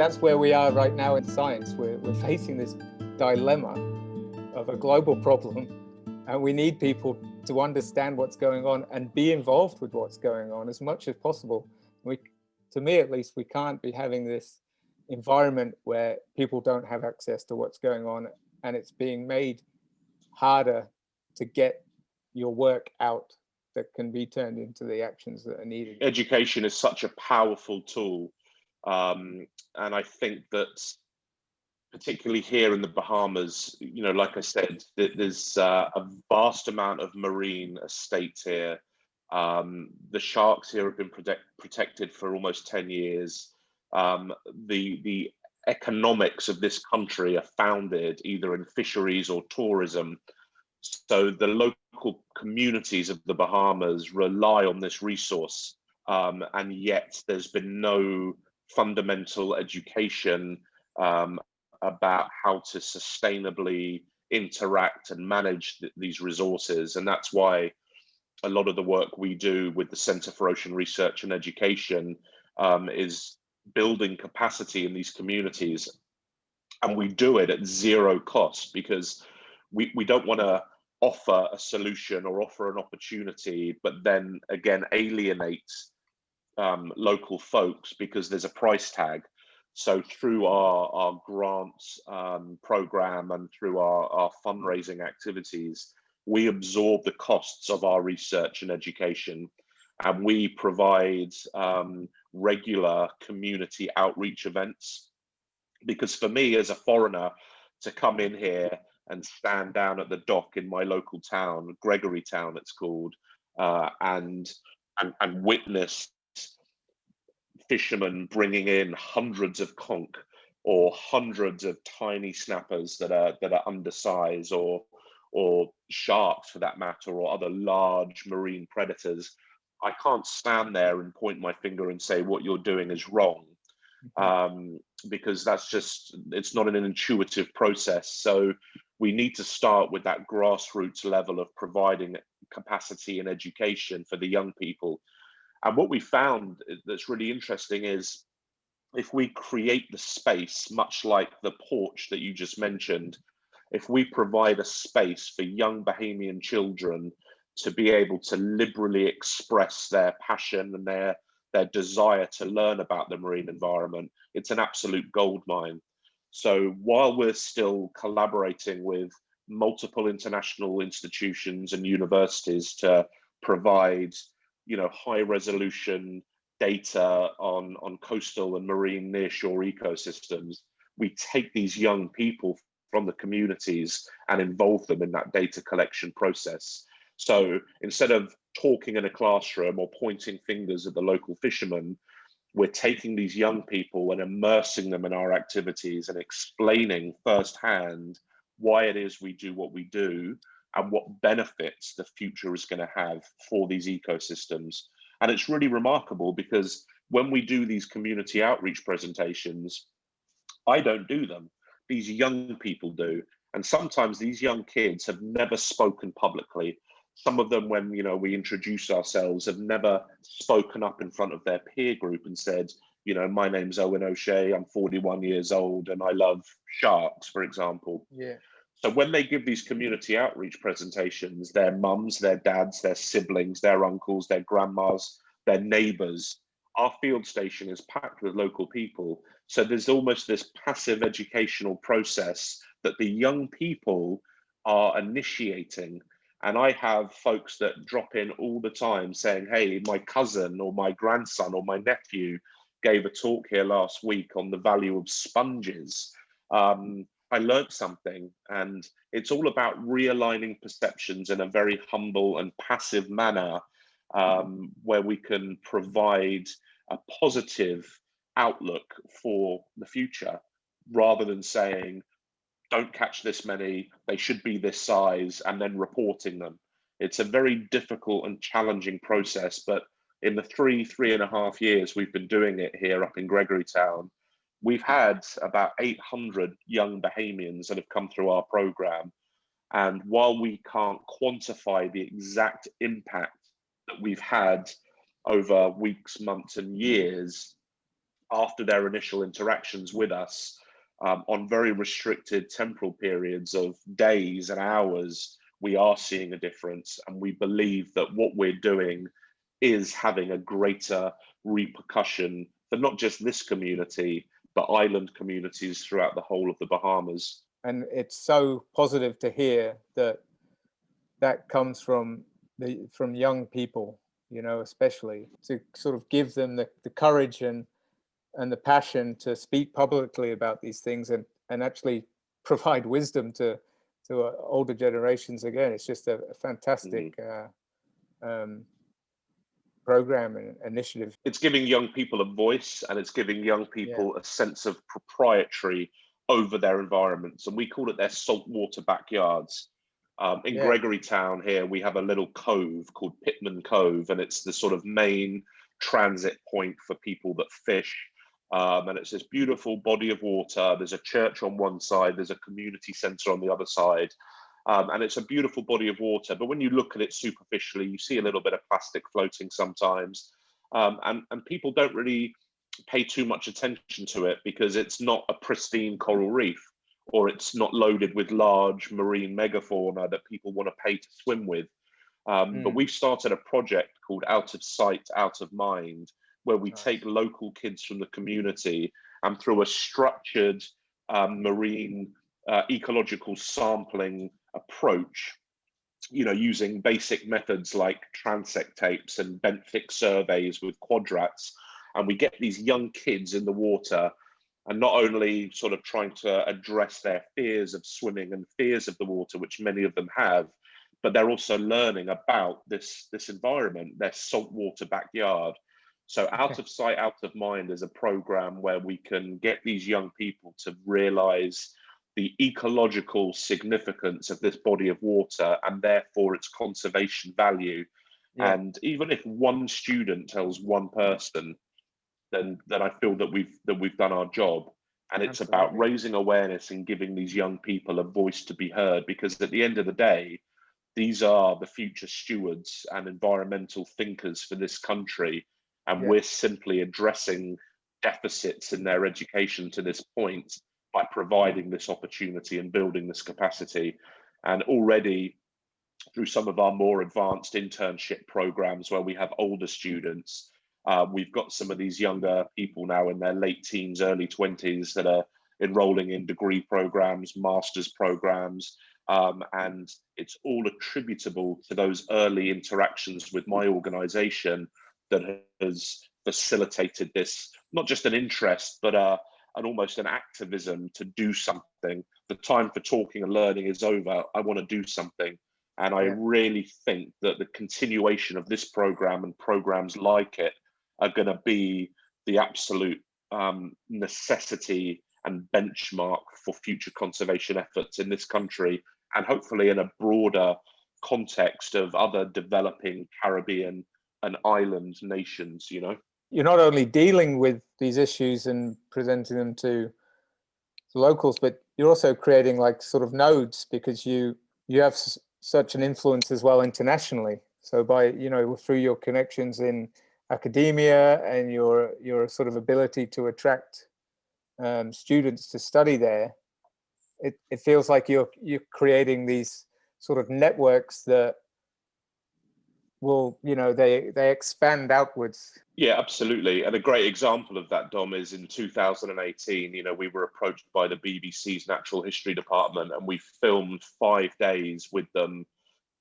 that's where we are right now in science. We're facing this dilemma of a global problem, and we need people to understand what's going on and be involved with what's going on as much as possible. To me at least, we can't be having this environment where people don't have access to what's going on, and it's being made harder to get your work out that can be turned into the actions that are needed. Education is such a powerful tool, and I think that particularly here in the Bahamas, you know, like I said, there's a vast amount of marine estate here. The sharks here have been protected for almost 10 years. The economics of this country are founded either in fisheries or tourism. So the local communities of the Bahamas rely on this resource, and yet there's been no fundamental education about how to sustainably interact and manage these resources. And that's why a lot of the work we do with the Center for Ocean Research and Education is building capacity in these communities. And we do it at zero cost, because we don't want to offer a solution or offer an opportunity, but then again alienate local folks because there's a price tag. So through our grants program and through our fundraising activities, we absorb the costs of our research and education, and we provide regular community outreach events. Because for me as a foreigner to come in here and stand down at the dock in my local town, Gregory Town it's called, and witness fishermen bringing in hundreds of conch or hundreds of tiny snappers that are undersized, or sharks for that matter, or other large marine predators, I can't stand there and point my finger and say what you're doing is wrong, because that's just, it's not an intuitive process. So we need to start with that grassroots level of providing capacity and education for the young people. And what we found that's really interesting is, if we create the space, much like the porch that you just mentioned, if we provide a space for young Bahamian children to be able to liberally express their passion and their desire to learn about the marine environment, it's an absolute goldmine. So while we're still collaborating with multiple international institutions and universities to provide, you know, high resolution data on coastal and marine nearshore ecosystems, we take these young people from the communities and involve them in that data collection process. So instead of talking in a classroom or pointing fingers at the local fishermen, we're taking these young people and immersing them in our activities and explaining firsthand why it is we do what we do and what benefits the future is going to have for these ecosystems. And it's really remarkable, because when we do these community outreach presentations, I don't do them. These young people do. And sometimes these young kids have never spoken publicly. Some of them, when, you know, we introduce ourselves, have never spoken up in front of their peer group and said, you know, my name's Owen O'Shea, I'm 41 years old and I love sharks, for example. Yeah. So when they give these community outreach presentations, their mums, their dads, their siblings, their uncles, their grandmas, their neighbors, our field station is packed with local people. So there's almost this passive educational process that the young people are initiating. And I have folks that drop in all the time saying, hey, my cousin or my grandson or my nephew gave a talk here last week on the value of sponges. I learned something. And it's all about realigning perceptions in a very humble and passive manner, where we can provide a positive outlook for the future, rather than saying, don't catch this many, they should be this size, and then reporting them. It's a very difficult and challenging process, but in the three and a half years we've been doing it here up in Gregory Town, we've had about 800 young Bahamians that have come through our program. And while we can't quantify the exact impact that we've had over weeks, months, and years, after their initial interactions with us, on very restricted temporal periods of days and hours, we are seeing a difference. And we believe that what we're doing is having a greater repercussion for not just this community, but island communities throughout the whole of the Bahamas. And it's so positive to hear that that comes from young people, you know, especially to sort of give them the courage and the passion to speak publicly about these things and actually provide wisdom to older generations. Again, it's just a fantastic program and initiative. It's giving young people a voice, and it's giving young people a sense of proprietary over their environments, and we call it their saltwater backyards. In Gregory Town here, we have a little cove called Pitman Cove, and it's the sort of main transit point for people that fish. And it's this beautiful body of water. There's a church on one side, there's a community centre on the other side. And it's a beautiful body of water. But when you look at it superficially, you see a little bit of plastic floating sometimes. And people don't really pay too much attention to it because it's not a pristine coral reef, or it's not loaded with large marine megafauna that people want to pay to swim with. But we've started a project called Out of Sight, Out of Mind, where we take local kids from the community and through a structured marine ecological sampling approach, you know, using basic methods like transect tapes and benthic surveys with quadrats, and we get these young kids in the water and not only sort of trying to address their fears of swimming and fears of the water, which many of them have, but they're also learning about this environment, their saltwater backyard. So Out of Sight, Out of Mind is a program where we can get these young people to realize the ecological significance of this body of water and therefore its conservation value. And even if one student tells one person, then I feel that we've done our job. And it's about raising awareness and giving these young people a voice to be heard, because at the end of the day, these are the future stewards and environmental thinkers for this country. And we're simply addressing deficits in their education to this point by providing this opportunity and building this capacity. And already through some of our more advanced internship programs where we have older students, we've got some of these younger people now in their late teens, early 20s that are enrolling in degree programs, master's programs, and it's all attributable to those early interactions with my organization that has facilitated this, not just an interest, but an almost an activism to do something. The time for talking and learning is over. I want to do something. And I really think that the continuation of this program and programs like it are going to be the absolute necessity and benchmark for future conservation efforts in this country, and hopefully in a broader context of other developing Caribbean and island nations. You know, you're not only dealing with these issues and presenting them to locals, but you're also creating like sort of nodes, because you have such an influence as well internationally. So by, you know, through your connections in academia and your sort of ability to attract students to study there, it feels like you're creating these sort of networks that will, you know, they expand outwards. Yeah, absolutely. And a great example of that, Dom, is in 2018, you know, we were approached by the BBC's Natural History Department, and we filmed 5 days with them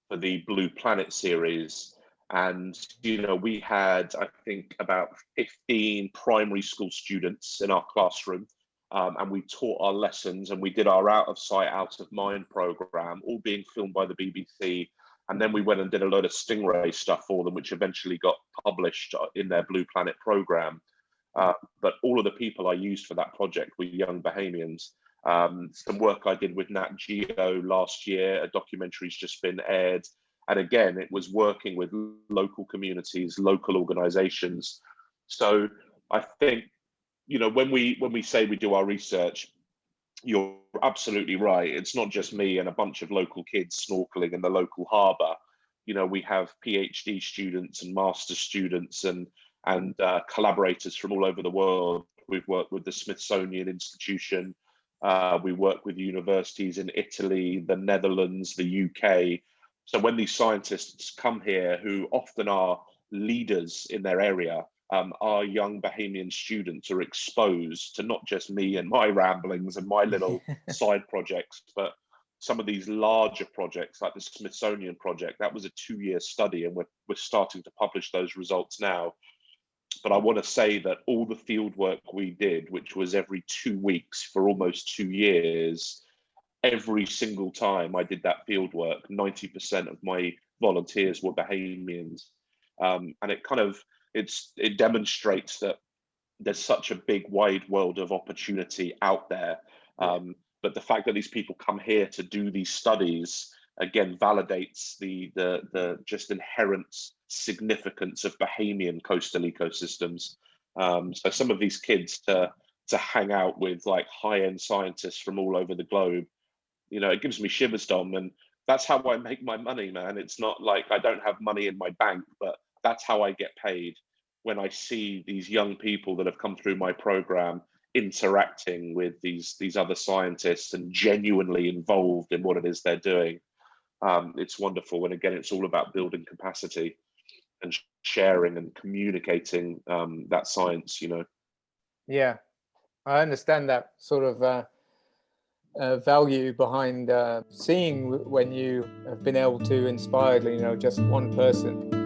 for the Blue Planet series. And, you know, we had, I think, about 15 primary school students in our classroom, and we taught our lessons, and we did our Out of Sight, Out of Mind program, all being filmed by the BBC. And then we went and did a load of stingray stuff for them, which eventually got published in their Blue Planet program. But all of the people I used for that project were young Bahamians. Some work I did with Nat Geo last year, a documentary's just been aired. And again, it was working with local communities, local organizations. So I think, you know, when we say we do our research, you're absolutely right. It's not just me and a bunch of local kids snorkeling in the local harbour. You know, we have PhD students and master students and collaborators from all over the world We've worked with the Smithsonian Institution. We work with universities in Italy, the Netherlands, the UK. So when these scientists come here, who often are leaders in their area, our young Bahamian students are exposed to not just me and my ramblings and my little side projects, but some of these larger projects like the Smithsonian project. That was a 2-year study, and we're starting to publish those results now. But I want to say that all the field work we did, which was every 2 weeks for almost 2 years, every single time I did that field work, 90% of my volunteers were Bahamians. And it demonstrates that there's such a big wide world of opportunity out there. But the fact that these people come here to do these studies again validates the just inherent significance of Bahamian coastal ecosystems. So some of these kids to hang out with like high-end scientists from all over the globe, it gives me shivers, Dom. And that's how I make my money, man. It's not like I don't have money in my bank, but that's how I get paid, when I see these young people that have come through my program interacting with these other scientists and genuinely involved in what it is they're doing. It's wonderful. And again, it's all about building capacity and sharing and communicating that science, Yeah, I understand that sort of value behind seeing when you have been able to inspire, just one person.